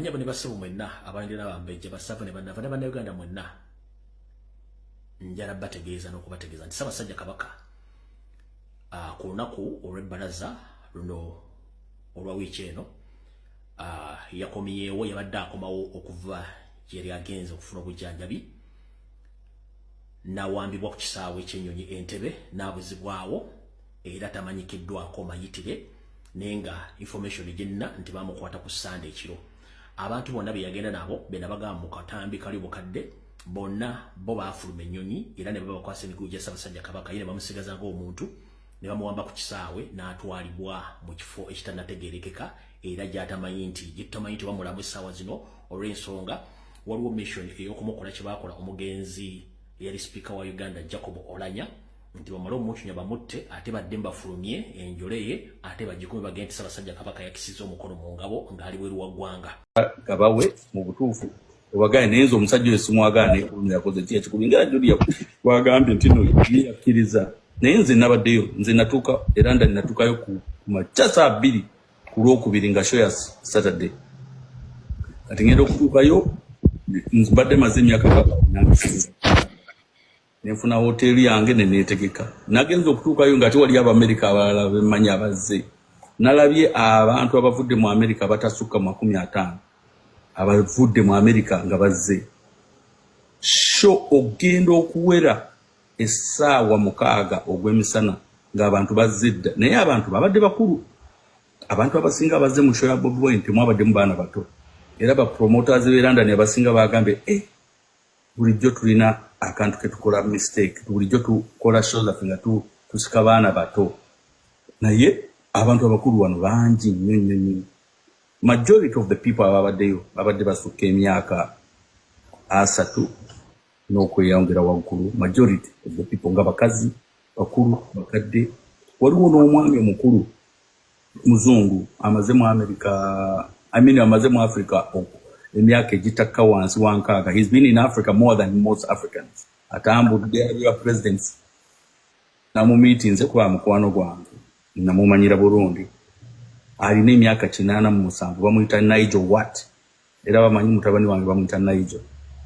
banyabo ne basibu mwenna abandira bambeje basafu ne banava ne bana Uganda mwenna njala bategeeza n'okubategeeza nti Ssaabasajja Kabaka ku lunaku olw'ebbalaza luno olwa wiiki eno yakomyewo yabadde akomawo okuva gyeri agenze okufuna obujjanjabi n'awambibwa ku kisaawe ky'ennyonyi Entebbe n'abuzibwawo era tamanyikiddwako mayitire nenga information jenna nti bamukwata ku Sunday ekiro. Abantu bonna be yagenda nabo bena bagamba mu katambi kali bukadde bonna bo baafuluma ennyonyi era ne babakwasa emigugu gya Ssaabasajja Kabaka yine bamusigaza ng'omuntu ne bamuwamba ku kisaawe n'atwalibwa mu kifo ekitanategeerekeka era gyatamanyi nti bamulamu essaawa zino olw'ensonga waliwo mission ey'okumukola kye baakola omugenzi yali speaker wa Uganda Jacob Olanya nti bamala omuchunya bamutte ate badde mbafulumye enjole ye ate bagikume bagenti Ssaabasajja Kabaka yakisiza omukono mu ngabo ng'ali bweru wa ggwanga gabawe mu butuufu obagaye nenzo omusajja esimwagaane kulumya koze kye kikubingira Julia wagambye nti no yakkiriza naye nze nabaddeyo nze natuuka era ndali natuukayo ku machasa 2 ku Lwokubiri nga show ya Saturday kati ngenda okutuukayo nzibadde maze emyaka 4 nefuna hoteli yange nenetegeka nagenza okutuukayo nga tewali Abamerika abalala bemanya abazze nalabye abantu abavudde mu Amerika batasukka 50 abavudde mu Amerika nga bazze show ogenda okuwera essaawa 6 ogw'emisana ng'abantu bazzidda naye abantu babadde bakulu abantu abasinga bazze mu show ya Bobi Wine temwabadde mu baana bato era ba promoters b'e London abasinga bagambe bulijjo tulina akantu ke tukola mistake bulijjo tukola show zaffe nga tusika baana bato naye abantu abakulu wano bangi nnyo majority of the people ababaddeyo babadde basukka emyaka 3 n'okweyongera waggulu majority of the people nga bakazi bakulu bakadde waliwo n'omwami omukulu muzungu amaze mu America amaze mu Africa emyaka egitakka wansi wa 6 he's been in Africa more than most Africans atambudde ya presidents namu meetings kwa mukwano gwange namumanyira Burundi alina emyaka 87 bamuyita Nigel Watt era bamanyi mutabani wange bamuyita Nigel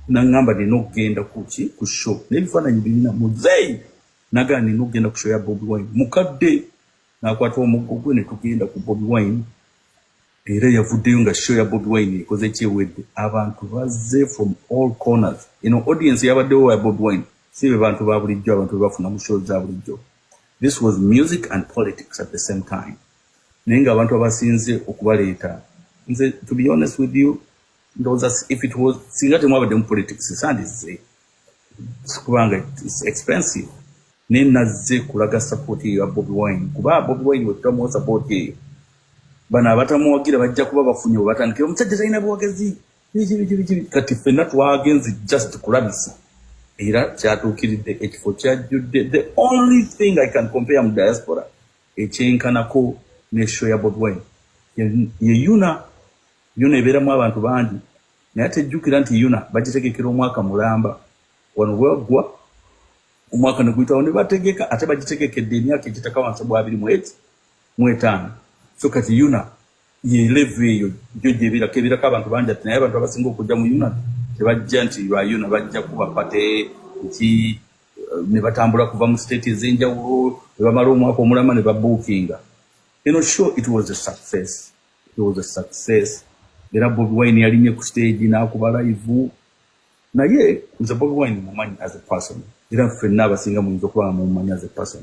nangamba ninogenda kuki ku show nebifaananyi birina muzeyi nagani nogenda ku show ya Bobi Wine mukadde nakwata omugugwe ne tugenda ku Bobi Wine era yavuddeyo nga show ya Bobi Wine ikoze ekyewedde abantu bazze from all corners audience yabaddewo ya Bobi Wine sibe bantu ba bulijjo abantu bafuna mu show za bulijjo. This was music and politics at the same time nenga abantu abasinze okubaleeta nze to be honest with you those if it was singate mwabadde mu politics sandize kubanga it's expensive nenazze kulaga support ya Bobi Wine kuba Bobi Wine wetamu support ye bana batamuwagira bajja kuba bafunye batandikira omusajja talina buwagezi kati fenna twagenzi just kulabisa era kyatuukiridde ekifo kyajjudde the only thing I can compare mu diaspora ekyenkanako ne show ya Bobi Wine ye yuna ebeeramu abantu bangi naye tejjukira nti yuna bagitegekera omwaka mulamba wano wegwa omwaka ne guyitawo ne bategeka ate bagitegekedde emyaka egitaka wansi bwa 25 so kati yuna ye leve eyo gyo gyebirako abantu bangi ati naye abantu abasinga okujja mu yuna tebajja nti lwa yuna bajja kuba pate nti ne batambula kuva mu state ez'enjawulo ne bamala omwaka omulama ne babookinga sure it was a success era Bobi Wine yalinye ku stage n'akuba live naye nze Bobi Wine mumanyi as a person era ffenna abasinga muyinza okuba mumanyi as a person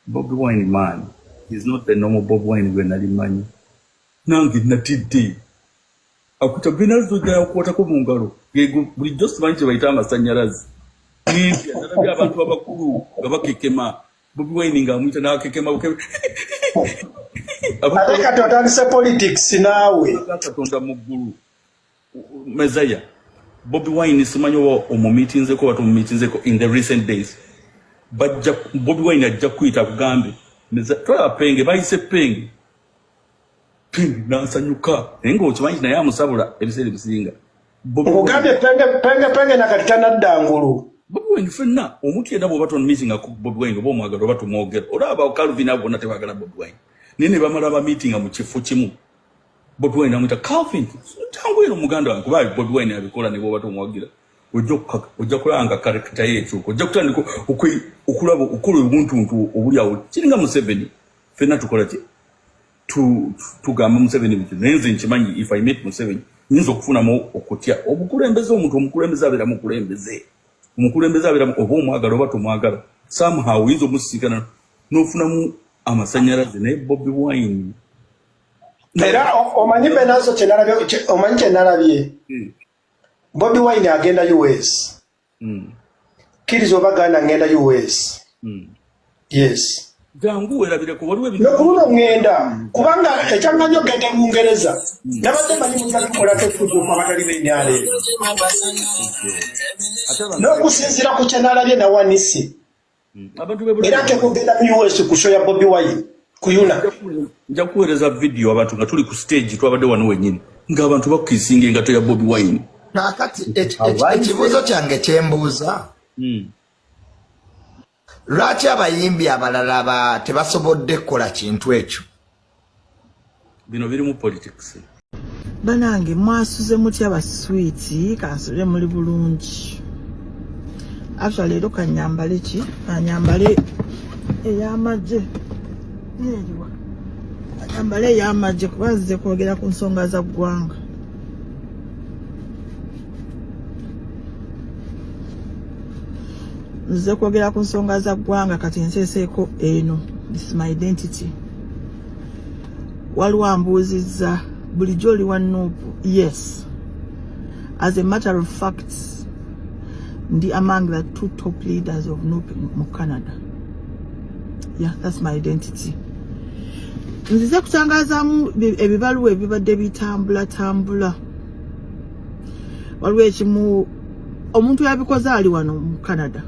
Bobi Wine man is not the normal Bobi Wine gwe nali manyi nange natidde akutabina zoja okuotako mu ngalo bulijjo simanyi kye bayita amasannyalaze nalabye abantu abakulu nga bakekema Bobi Wine nga amuyita n'akekema ate kati otandise politics naawe katonda mu ggulu Mezaya Bobi Wine simanyi oba omumiitinzeko watu omumiitinzeko in the recent days Bobi Wine ajja kuyita kugambe twala penge bayise penge nansanyuka naye ng'okimanyi naye amusabula ebiseera ebisinga ogambye penge nakati tanaddangulu Bobi Wine ffenna omuntu yenna bw'oba tomumiitinga ku Bobi Wine oba omwagala oba tumwogera olaba Calvin abo bonna tebagala Bobi Wine naye ne bamala bamiitinga mu kifo kimu Bobi Wine amwita Calvin tangu ino muganda wange kuba Bobi Wine abikola ne bo batomwagira ojja kulanga character yetu ojja kutandika okulaba okulu omuntu obuli awo kiringa Museveni fena tukola ki tugamba Museveni bitu nenze nkimanyi if I meet Museveni ninzo kufuna mo okutya obukulembeze omuntu omukulembeze abira mukulembeze omukulembeze abira obo omwagala oba tomwagala somehow inzo musikana nofuna mu amasanyalaze ne Bobi Wine era omanyi benazo kyenalabye Bobi Wine agenda US kirizo baganda ngenda US yes jangu erabire ko waliwe no kuno ngenda kubanga ekyanganyo gende mu Ngereza nabate manyi mukola tefuzo kwa batali benyale no kusinzira ku kyenalabye na wanisi abantu bebule era ke kugenda mu US kushoya Bobi Wine kuyuna nja kuwereza video abantu nga tuli ku stage twabadde wano wenyini nga abantu bakisinga engato ya Bobi Wine nakati ekibuzo kyange kyembuuza lwaki abayimbi abalala tebasobodde kukola kintu ekyo bino biri mu politics banange mwasuze mutya baswiti kansule muli bulungi actually leero kanyambale ki kanyambale ey'amagye yeeriwa kanyambale ey'amagye kuba nzize kwogera ku nsonga za ggwanga nzize kwogera ku nsonga za ggwanga kati nseeseeko eno this is my identity waliwo ambuuzizza bulijjo oli wa Nuupu yes as a matter of fact ndi among the 2 top leaders of Nuupu mu Canada yeah that's my identity nzize kutangazaamu ebibaluwa ebibadde bitambula waliwo ekimu omuntu yabikoze ali wano mu Canada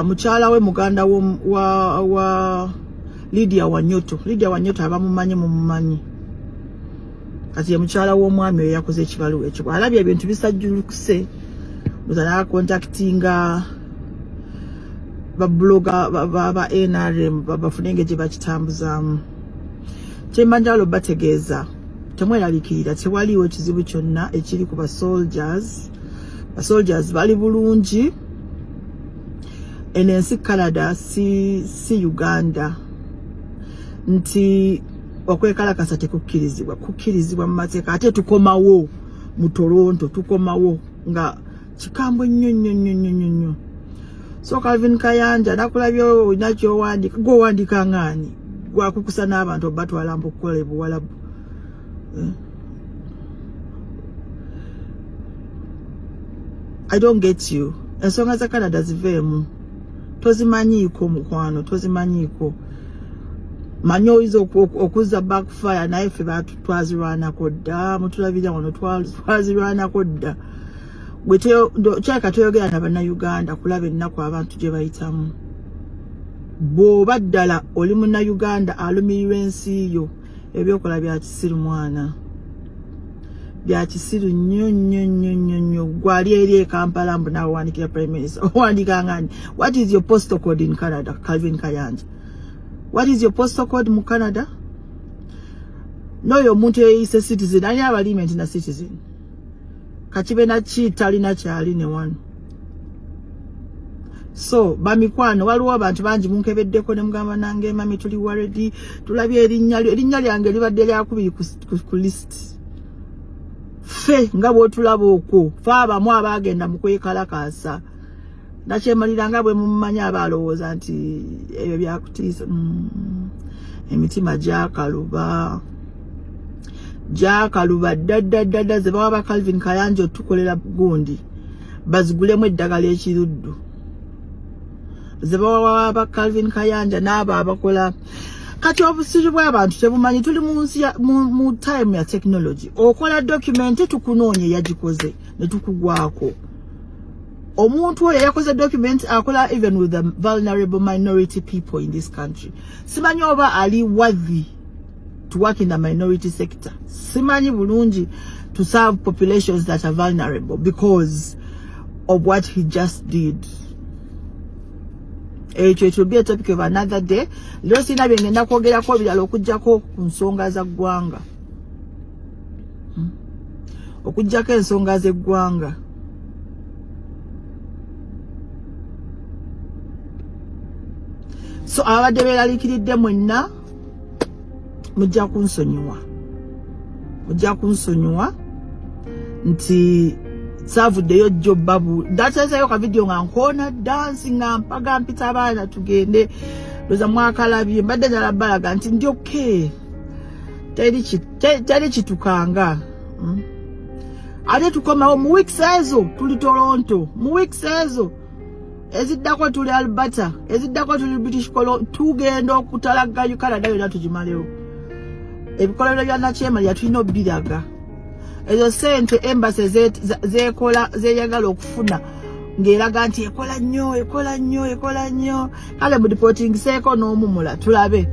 mukyala we muganda wa Lydia Wanyoto abamumanyi mumumanyi kati ye mukyala w'omwami oyo yakoze ekibaluwa ekyo alabye ebintu bisajjulukuse muzana contactinga babloga ba NRM bafunenge gye bakitambuzaamu kyembanjalo bategeeza temweraliikirira tewaliwo ekizibu kyonna ekiri ku basoldiers bali bulungi enensi Canada si Uganda nti okwekalakasa kukkirizibwa mu mateeka ate tukomawo mu Toronto tukomawo nga kikambwe nnyo so Calvin Kayanja nakulabye olina kyowandiika gwowandiika ng'ani gwakukusa n'abantu obatwala mbukukola ebuwalabu I don't get you ensonga za Canada ziveemu tozimanyiiko mukwano tozimanyiiko manyi oyinza okuzza backfire naye ffe twazirwanako dda mutulabira wano twazirwanako dda kyaka toyogera na bannayuganda kulaba ennaku abantu gye bayitamu bw'oba ddala oli munnayuganda alumirirwa ensi yo ebyokola bya kisiru mwana bya kisiru nnyo gwali eri e Kampala mbu nawe wandikira prime minister owandika ngani what is your postal code in Canada Calvin Kayanja what is your postal code mu Canada noyo omuntu eyise citizen ani abaliment na citizen kakibe na talina kyali ne wano so bamikwano waliwo abantu bangi munkebeddeko ne mugamba nange mami tuli worried tulabye erinnya lyange libadde lyakubiri ku list fe nga bw'otulaba okwo fe abamu abaagenda mu kwekalakaasa nakyemalira nga bwe mumanyi abalowooza nti ebyo byakutiisa emitima gyakaluba ddadda ze bawa ba Calvin Kayanja otukolera gundi bazigulemu eddagala ekiruddu ze bawa ba Calvin Kayanja n'abo abakola kati obusiru bw'abantu tebumanyi tuli mu time ya technology okola document tukunoonye yagikoze ne tukugwako omuntu oyo yakoze document akola even with the vulnerable minority people in this country simanyi oba ali worthy to work in the minority sector simanyi bulungi to serve populations that are vulnerable because of what he just did. It will be a topic of another day. Lero sina byengenda kwogerako birala okujjako ku nsonga za ggwanga. okujjako ensonga z'eggwanga. So abadde beeraliikiridde mwenna mujja kunsonyiwa nti saavuddeyo jjo babu ndateeseyo ka video nga nkoona dansi nga mpaga mpita abaana tugende loza mwakalabye mbadde njala balaga nti ndi okay teri kitukanga ate tukomawo mu weeks ezo tuli Toronto mu weeks ezo eziddako tuli Alberta eziddako tuli British Columbia tugenda okutalagga Canada yonna tugimalewo ebikolwa bya Nakyema tulina obiraga ezo sente embassy zekola zeyagala okufuna ngeraga nti ekola nnyo kale mu reporting seeko n'omumula tulabe